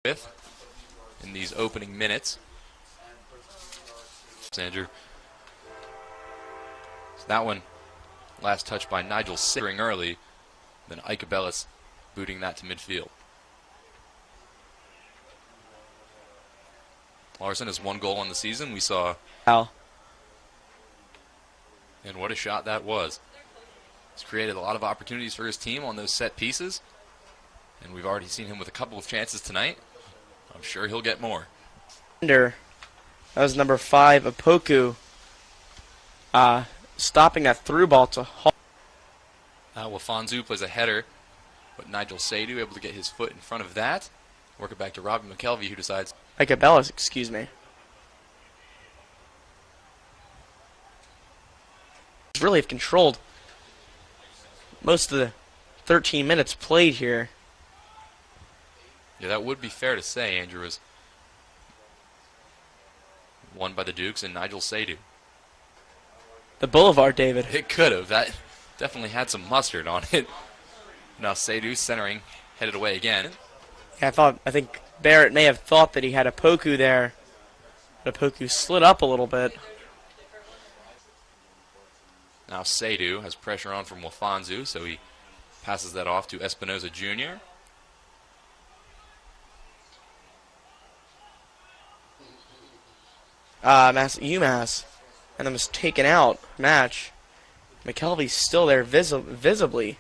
with in these opening minutes. Andrew. So that one, last touch by Nigel Seidu early, then Ike Bellis booting that to midfield. Larson has 1 goal on the season. We saw. Al. And what a shot that was. He's created a lot of opportunities for his team on those set pieces. And we've already seen him with a couple of chances tonight. I'm sure he'll get more. That was number 5, Apoku, stopping that through ball to Hall. Wafonzu plays a header, but Nigel Seidu able to get his foot in front of that. Work it back to Robbie McKelvey, who decides. Ike Bellis, excuse me. Really have controlled most of the 13 minutes played here. Yeah, that would be fair to say, Andrew, is won by the Dukes and Nigel Seidu. The Boulevard, David. It could have. That definitely had some mustard on it. Now Seidu centering, headed away again. Yeah, I think Barrett may have thought that he had Apoku there, but Apoku slid up a little bit. Now Seidu has pressure on from Wafonzu, so he passes that off to Espinoza Jr. UMass, and then was taken out. Match. McKelvey's still there visibly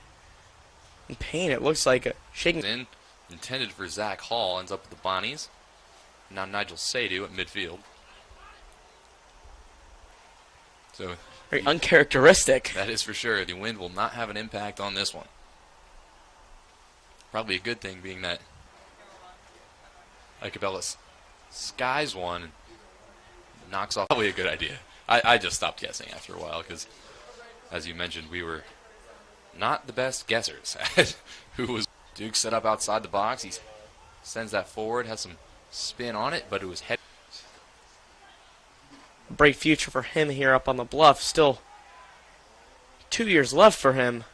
in pain. It looks like shaking. Intended for Zach Hall, ends up with the Bonnies. Now Nigel Seidu at midfield. So very uncharacteristic. That is for sure. The wind will not have an impact on this one. Probably a good thing, being that Ike Bellis skies one and knocks off. Probably a good idea. I just stopped guessing after a while because, as you mentioned, we were not the best guessers at who was. Duke set up outside the box. He sends that forward, has some spin on it, but it was head. Bright future for him here up on the bluff. Still 2 years left for him.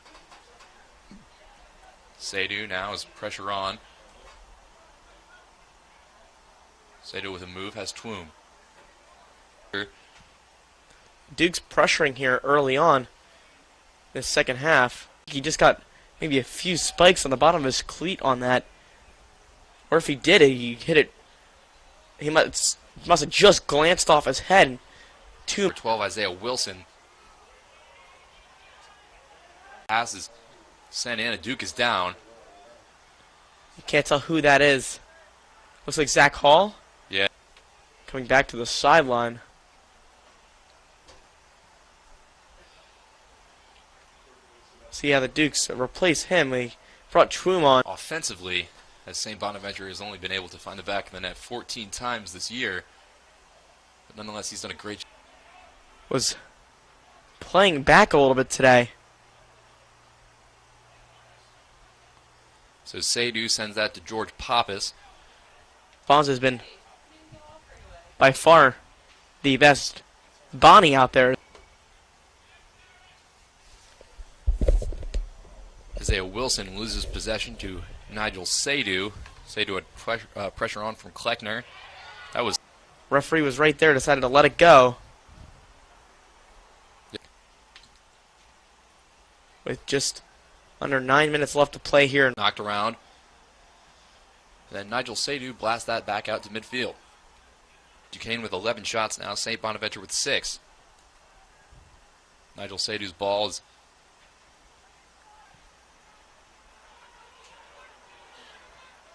Seidu now has pressure on. Seidu with a move has Twom. Duke's pressuring here early on this second half. He just got maybe a few spikes on the bottom of his cleat on that. Or if he did it, he hit it. He must have just glanced off his head. Number 12, Isaiah Wilson. Pass is sent in, and Duke is down. You can't tell who that is. Looks like Zach Hall. Yeah. Coming back to the sideline. See how the Dukes replace him. They brought Twom on. Offensively, as St. Bonaventure has only been able to find the back of the net 14 times this year. But nonetheless, he's done a great job. Was playing back a little bit today. So Seidu sends that to George Pappas. Fonz has been by far the best Bonnie out there. Isaiah Wilson loses possession to Nigel Seidu. Seidu had pressure on from Kleckner. That was. Referee was right there, decided to let it go. Yep. With just under 9 minutes left to play here. Knocked around. Then Nigel Seidu blasts that back out to midfield. Duquesne with 11 shots now. St. Bonaventure with 6. Nigel Seidu's ball is.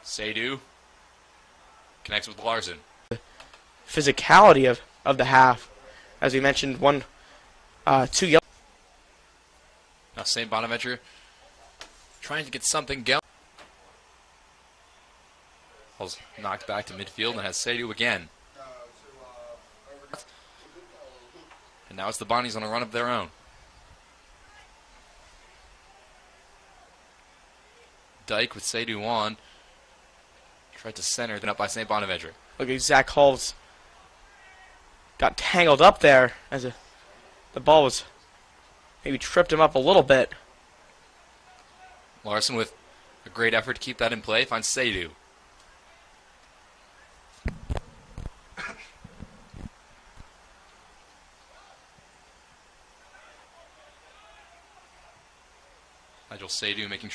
Seidu connects with Larson. Physicality of the half. As we mentioned, 2 yellow. Now St. Bonaventure trying to get something going. Ball's knocked back to midfield and has Seidu again. And now it's the Bonnies on a run of their own. Dyke with Seidu on. Tried to center, then up by St. Bonaventure. Look at Zach Hall's got tangled up there as the ball was maybe tripped him up a little bit. Larson with a great effort to keep that in play finds Seidu. Nigel Seidu making